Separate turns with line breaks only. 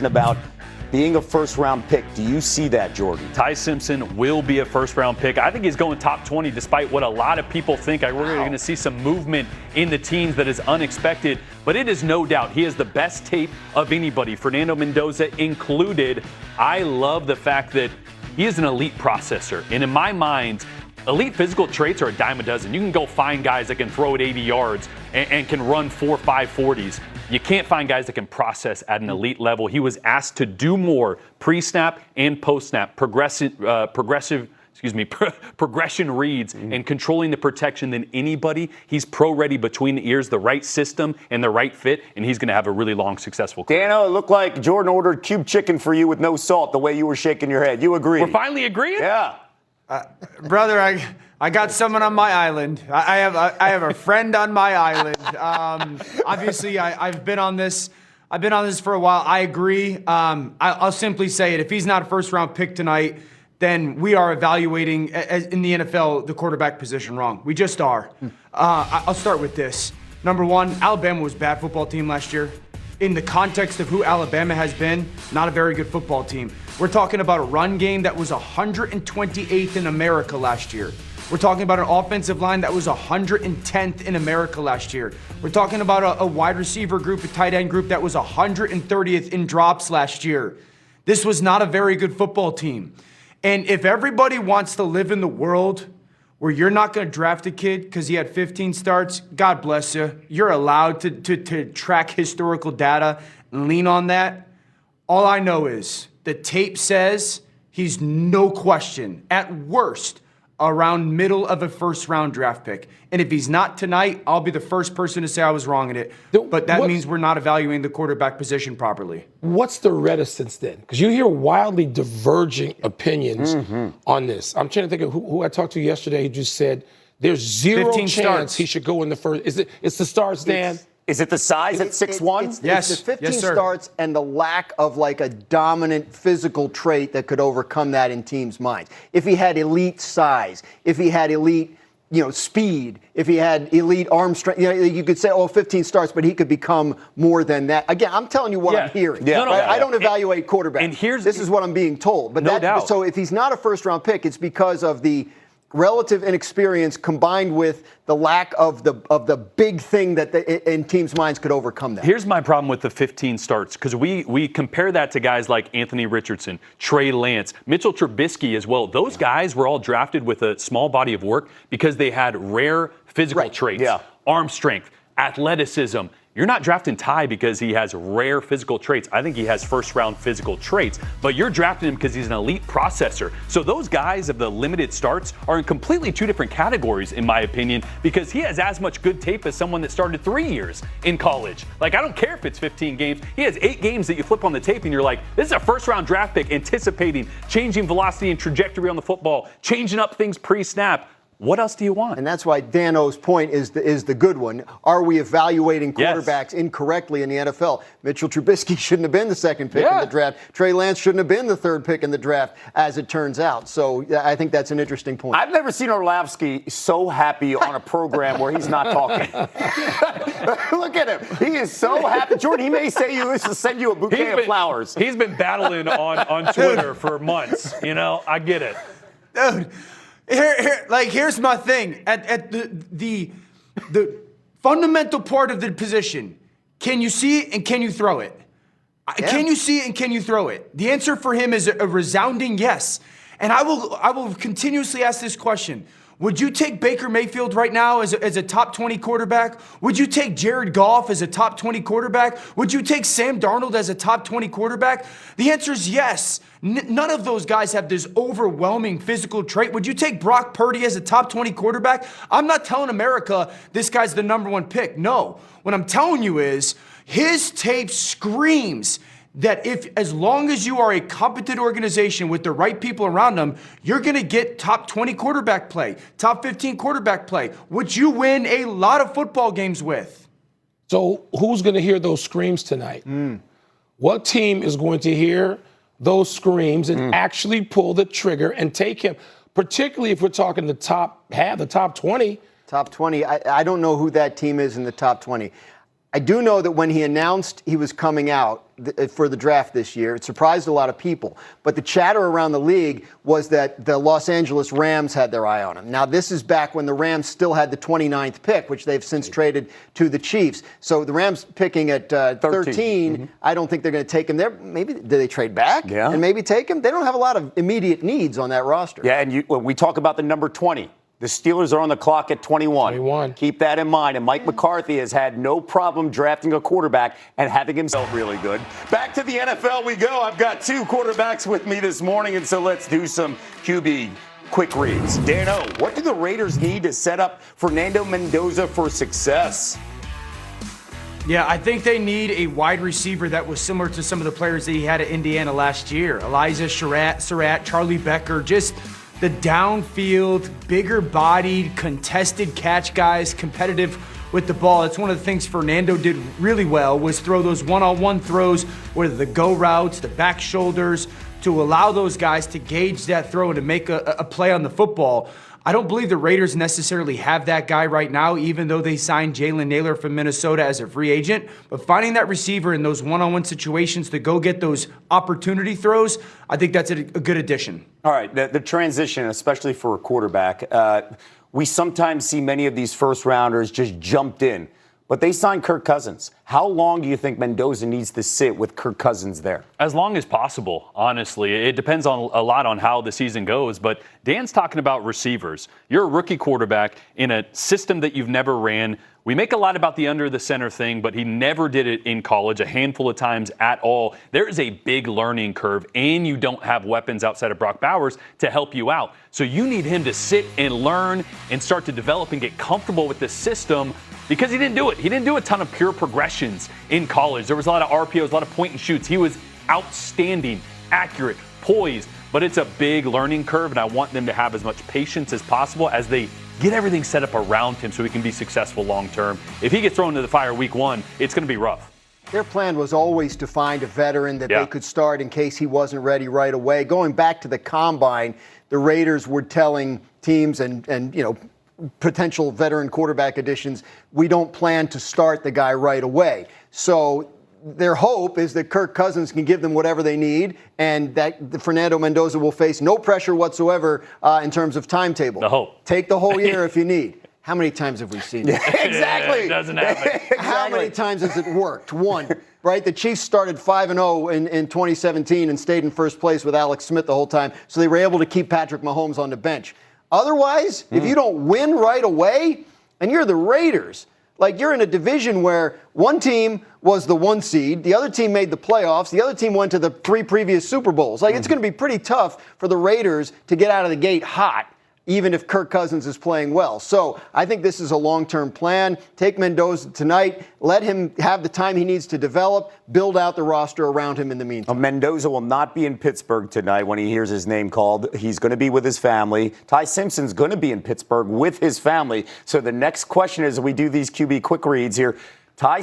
about being a first-round pick. Do you see that, Jordan?
Ty Simpson will be a first-round pick. I think he's going top 20 despite what a lot of people think. We're going to see some movement in the teams that is unexpected. But it is no doubt he has the best tape of anybody, Fernando Mendoza included. I love the fact that he is an elite processor. And in my mind, elite physical traits are a dime a dozen. You can go find guys that can throw it 80 yards and can run 4.5 40s. You can't find guys that can process at an elite level. He was asked to do more pre-snap and post-snap, progression reads and controlling the protection than anybody. He's pro-ready between the ears, the right system and the right fit, and he's going to have a really long, successful career.
Dano, it looked like Jordan ordered cube chicken for you with no salt the way you were shaking your head. You agree?
We're finally agreeing?
Yeah.
Brother, I got someone on my island. I have a friend on my island. Obviously, I've been on this for a while. I agree. I'll simply say it. If he's not a first-round pick tonight, then we are evaluating in the NFL the quarterback position wrong. We just are. I'll start with this. Number one, Alabama was a bad football team last year. In the context of who Alabama has been, not a very good football team. We're talking about a run game that was 128th in America last year. We're talking about an offensive line that was 110th in America last year. We're talking about a wide receiver group, a tight end group that was 130th in drops last year. This was not a very good football team. And if everybody wants to live in the world where you're not going to draft a kid because he had 15 starts, God bless you. You're allowed to track historical data and lean on that. All I know is the tape says he's no question, at worst, around middle of a first-round draft pick. And if he's not tonight, I'll be the first person to say I was wrong in it. But that means we're not evaluating the quarterback position properly.
What's the reticence then? Because you hear wildly diverging opinions on this. I'm trying to think of who I talked to yesterday who just said there's zero chance
starts.
he should go in the first. It's the starts, Dan?
Is it the size at 6'1"?
Yes.
It's the 15
Yes, sir.
starts and the lack of like a dominant physical trait that could overcome that in teams' minds. If he had elite size, if he had elite, speed, if he had elite arm strength, you could say, 15 starts, but he could become more than that. Again, I'm telling you what I'm hearing.
Yeah.
Right? I don't evaluate quarterbacks.
And
this is what I'm being told. But
no doubt.
So if he's not a first-round pick, it's because of the relative inexperience combined with the lack of the big thing that in teams' minds could overcome that.
Here's my problem with the 15 starts, because we compare that to guys like Anthony Richardson, Trey Lance, Mitchell Trubisky as well. Those guys were all drafted with a small body of work because they had rare physical traits, arm strength, athleticism. You're not drafting Ty because he has rare physical traits. I think he has first-round physical traits, but you're drafting him because he's an elite processor. So those guys of the limited starts are in completely two different categories, in my opinion, because he has as much good tape as someone that started 3 years in college. Like, I don't care if it's 15 games. He has 8 games that you flip on the tape and you're like, this is a first-round draft pick, anticipating, changing velocity and trajectory on the football, changing up things pre-snap. What else do you want?
And that's why Dano's point is the good one. Are we evaluating quarterbacks incorrectly in the NFL? Mitchell Trubisky shouldn't have been the second pick in the draft. Trey Lance shouldn't have been the third pick in the draft, as it turns out. So I think that's an interesting point.
I've never seen Orlovsky so happy on a program where he's not talking. Look at him. He is so happy. Jordan, he may say he used to send you a bouquet of flowers.
He's been battling on Twitter for months. I get it.
Dude. Here's my thing. At the fundamental part of the position, can you see it and can you throw it? Can you see it and can you throw it? The answer for him is a resounding yes. And I will continuously ask this question. Would you take Baker Mayfield right now as a top 20 quarterback? Would you take Jared Goff as a top 20 quarterback? Would you take Sam Darnold as a top 20 quarterback? The answer is yes. None of those guys have this overwhelming physical trait. Would you take Brock Purdy as a top 20 quarterback? I'm not telling America this guy's the number one pick. No. What I'm telling you is his tape screams that as long as you are a competent organization with the right people around them, you're going to get top 20 quarterback play, top 15 quarterback play, which you win a lot of football games with.
So who's going to hear those screams tonight? What team is going to hear those screams and actually pull the trigger and take him, particularly if we're talking the top 20?
Top 20. I don't know who that team is in the top 20. I do know that when he announced he was coming out, for the draft this year. It surprised a lot of people. But the chatter around the league was that the Los Angeles Rams had their eye on him. Now, this is back when the Rams still had the 29th pick, which they've since traded to the Chiefs. So the Rams picking at 13, I don't think they're going to take him there. Maybe, do they trade back and maybe take him? They don't have a lot of immediate needs on that roster.
Yeah, and when we talk about the number 20, the Steelers are on the clock at 21. Keep that in mind. And Mike McCarthy has had no problem drafting a quarterback and having himself really good. Back to the NFL we go. I've got two quarterbacks with me this morning, and so let's do some QB quick reads. Dano, what do the Raiders need to set up Fernando Mendoza for success?
Yeah, I think they need a wide receiver that was similar to some of the players that he had at Indiana last year. Elijah Surratt, Charlie Becker, just the downfield, bigger-bodied, contested catch guys, competitive with the ball. That's one of the things Fernando did really well, was throw those one-on-one throws, whether the go routes, the back shoulders, to allow those guys to gauge that throw and to make a play on the football. I don't believe the Raiders necessarily have that guy right now, even though they signed Jalen Naylor from Minnesota as a free agent. But finding that receiver in those one-on-one situations to go get those opportunity throws, I think that's a good addition.
All right, the transition, especially for a quarterback, we sometimes see many of these first-rounders just jumped in. But they signed Kirk Cousins. How long do you think Mendoza needs to sit with Kirk Cousins there?
As long as possible, honestly. It depends on a lot on how the season goes, but Dan's talking about receivers. You're a rookie quarterback in a system that you've never ran. We make a lot about the under the center thing, but he never did it in college a handful of times at all. There is a big learning curve, and you don't have weapons outside of Brock Bowers to help you out. So you need him to sit and learn and start to develop and get comfortable with the system, because he didn't do it. He didn't do a ton of pure progressions in college. There was a lot of RPOs, a lot of point and shoots. He was outstanding, accurate, poised, but it's a big learning curve, and I want them to have as much patience as possible as they get everything set up around him so he can be successful long term. If he gets thrown into the fire week one, it's going to be rough.
Their plan was always to find a veteran that they could start in case he wasn't ready right away. Going back to the combine, the Raiders were telling teams and potential veteran quarterback additions, we don't plan to start the guy right away. So their hope is that Kirk Cousins can give them whatever they need, and that Fernando Mendoza will face no pressure whatsoever in terms of timetable.
The hope.
Take the whole year if you need. How many times have we seen that?
Exactly.
It doesn't happen.
How many times has it worked? One, right? The Chiefs started 5-0 in 2017 and stayed in first place with Alex Smith the whole time, so they were able to keep Patrick Mahomes on the bench. Otherwise, if you don't win right away, and you're the Raiders, like you're in a division where one team was the 1 seed, the other team made the playoffs, the other team went to the 3 previous Super Bowls. Like it's going to be pretty tough for the Raiders to get out of the gate hot, even if Kirk Cousins is playing well. So I think this is a long-term plan. Take Mendoza tonight, let him have the time he needs to develop, build out the roster around him in the meantime.
Mendoza will not be in Pittsburgh tonight when he hears his name called. He's going to be with his family. Ty Simpson's going to be in Pittsburgh with his family. So the next question is, we do these QB quick reads here. Ty